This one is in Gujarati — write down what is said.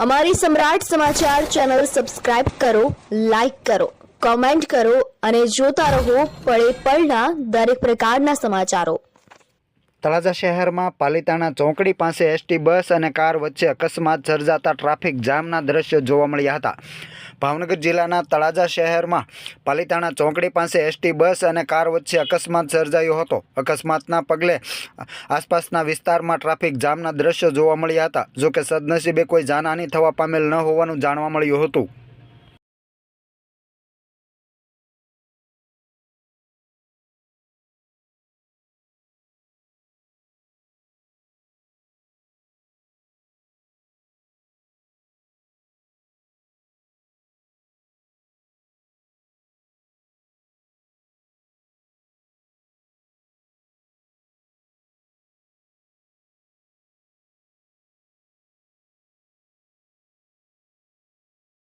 અમારી સમ્રાટ સમાચાર ચેનલ સબસ્ક્રાઇબ કરો, લાઈક કરો, કોમેન્ટ કરો અને જોતા રહો પળે પળના દરેક પ્રકારના સમાચારો। તળાજા શહેરમાં પાલિતાણા ચોકડી પાસે એસટી બસ અને કાર વચ્ચે અકસ્માત સર્જાતા ટ્રાફિક જામના દ્રશ્યો જોવા મળ્યા હતા। ભાવનગર જિલ્લાના તળાજા શહેરમાં પાલિતાણા ચોકડી પાસે એસટી બસ અને કાર વચ્ચે અકસ્માત સર્જાયો હતો। અકસ્માતના પગલે આસપાસના વિસ્તારમાં ટ્રાફિક જામના દ્રશ્યો જોવા મળ્યા હતા। જો કે સદનસીબે કોઈ જાનહાનિ થવા પામેલ ન હોવાનું જાણવા મળ્યું હતું।